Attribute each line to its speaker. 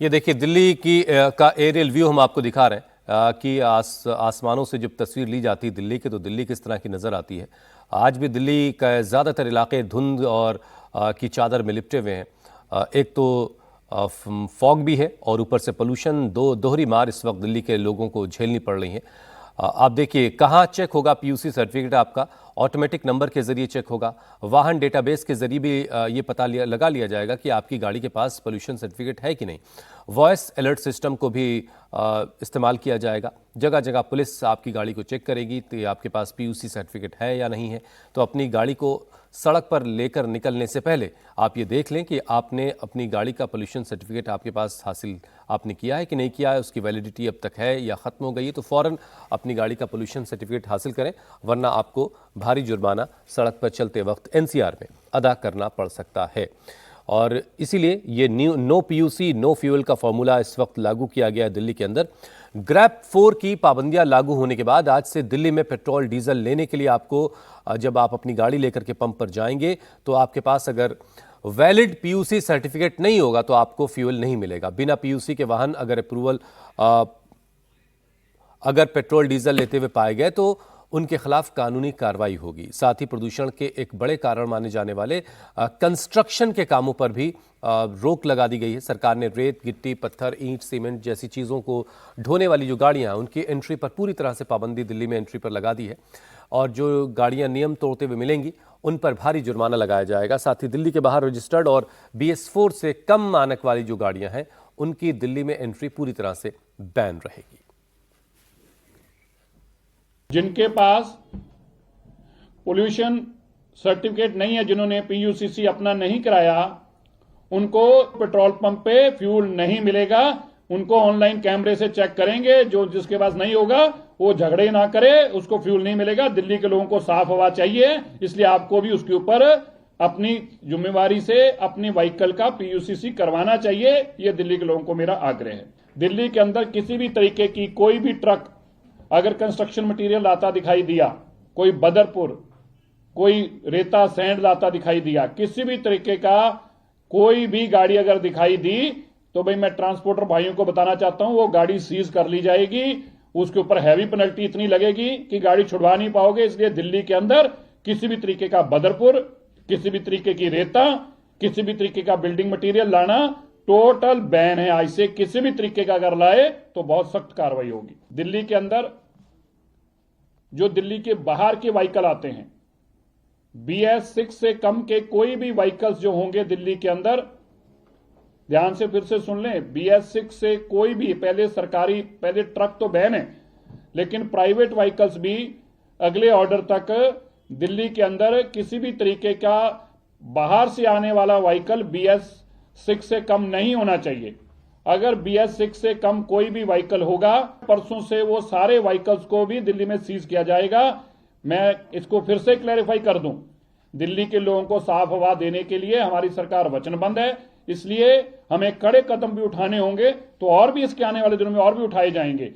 Speaker 1: ये देखिए दिल्ली की का एरियल व्यू हम आपको दिखा रहे हैं कि आसमानों से जब तस्वीर ली जाती है दिल्ली की, तो दिल्ली किस तरह की नज़र आती है। आज भी दिल्ली का ज़्यादातर इलाके धुंध और की चादर में लिपटे हुए हैं। एक तो फॉग भी है और ऊपर से पोल्यूशन, दोहरी मार इस वक्त दिल्ली के लोगों को झेलनी पड़ रही है। आप देखिए कहाँ चेक होगा पीयूसी सर्टिफिकेट आपका, ऑटोमेटिक नंबर के जरिए चेक होगा, वाहन डेटाबेस के जरिए भी ये पता लगा लिया जाएगा कि आपकी गाड़ी के पास पोल्यूशन सर्टिफिकेट है कि नहीं। वॉइस अलर्ट सिस्टम को भी इस्तेमाल किया जाएगा। जगह जगह पुलिस आपकी गाड़ी को चेक करेगी कि आपके पास पीयूसी सर्टिफिकेट है या नहीं है। तो अपनी गाड़ी को सड़क पर लेकर निकलने से पहले आप ये देख लें कि आपने अपनी गाड़ी का पोल्यूशन सर्टिफिकेट आपके पास हासिल आपने किया है कि नहीं किया है, उसकी वैलिडिटी अब तक है या ख़त्म हो गई है। तो फ़ौरन अपनी गाड़ी का पोल्यूशन सर्टिफिकेट हासिल करें, वरना आपको भारी जुर्माना सड़क पर चलते वक्त एनसीआर में अदा करना पड़ सकता है। और इसीलिए ये नो पीयूसी नो फ्यूल का फॉर्मूला इस वक्त लागू किया गया है दिल्ली के अंदर। ग्रैप 4 की पाबंदियां लागू होने के बाद आज से दिल्ली में पेट्रोल डीजल लेने के लिए आपको, जब आप अपनी गाड़ी लेकर के पंप पर जाएंगे तो आपके पास अगर वैलिड पीयूसी सर्टिफिकेट नहीं होगा तो आपको फ्यूल नहीं मिलेगा। बिना पीयूसी के वाहन अगर पेट्रोल डीजल लेते हुए पाए गए तो उनके खिलाफ कानूनी कार्रवाई होगी। साथ ही प्रदूषण के एक बड़े कारण माने जाने वाले कंस्ट्रक्शन के कामों पर भी रोक लगा दी गई है। सरकार ने रेत, गिट्टी, पत्थर, ईंट, सीमेंट जैसी चीज़ों को ढोने वाली जो गाड़ियां हैं उनकी एंट्री पर पूरी तरह से पाबंदी दिल्ली में एंट्री पर लगा दी है। और जो गाड़ियां नियम तोड़ते हुए मिलेंगी उन पर भारी जुर्माना लगाया जाएगा। साथ ही दिल्ली के बाहर रजिस्टर्ड और BS4 से कम मानक वाली जो गाड़ियां हैं उनकी दिल्ली में एंट्री पूरी तरह से बैन रहेगी।
Speaker 2: जिनके पास पोल्यूशन सर्टिफिकेट नहीं है, जिन्होंने पीयूसीसी अपना नहीं कराया, उनको पेट्रोल पंप पे फ्यूल नहीं मिलेगा। उनको ऑनलाइन कैमरे से चेक करेंगे। जो जिसके पास नहीं होगा वो झगड़े ना करे, उसको फ्यूल नहीं मिलेगा। दिल्ली के लोगों को साफ हवा चाहिए, इसलिए आपको भी उसके ऊपर अपनी जिम्मेवारी से अपनी व्हीकल का पीयूसीसी करवाना चाहिए। यह दिल्ली के लोगों को मेरा आग्रह है। दिल्ली के अंदर किसी भी तरीके की कोई भी ट्रक अगर कंस्ट्रक्शन मटेरियल लाता दिखाई दिया, कोई बदरपुर, कोई रेता सैंड लाता दिखाई दिया, किसी भी तरीके का कोई भी गाड़ी अगर दिखाई दी तो भाई मैं ट्रांसपोर्टर भाइयों को बताना चाहता हूं, वो गाड़ी सीज कर ली जाएगी। उसके ऊपर हैवी पेनल्टी इतनी लगेगी कि गाड़ी छुड़वा नहीं पाओगे। इसलिए दिल्ली के अंदर किसी भी तरीके का बदरपुर, किसी भी तरीके की रेता, किसी भी तरीके का बिल्डिंग मटेरियल लाना टोटल बैन है। आज से किसी भी तरीके का अगर लाए तो बहुत सख्त कार्रवाई होगी। दिल्ली के अंदर जो दिल्ली के बाहर के व्हीकल आते हैं, BS6 से कम के कोई भी व्हीकल्स जो होंगे दिल्ली के अंदर, ध्यान से फिर से सुन लें, BS6 से कोई भी, पहले ट्रक तो बैन है, लेकिन प्राइवेट व्हीकल्स भी अगले ऑर्डर तक दिल्ली के अंदर किसी भी तरीके का बाहर से आने वाला व्हीकल BS6 से कम नहीं होना चाहिए। अगर BS6 से कम कोई भी व्हीकल होगा, परसों से वो सारे व्हीकल्स को भी दिल्ली में सीज किया जाएगा। मैं इसको फिर से क्लैरिफाई कर दूं, दिल्ली के लोगों को साफ हवा देने के लिए हमारी सरकार वचनबद्ध है। इसलिए हमें कड़े कदम भी उठाने होंगे, तो और भी इसके आने वाले दिनों में और भी उठाए जाएंगे।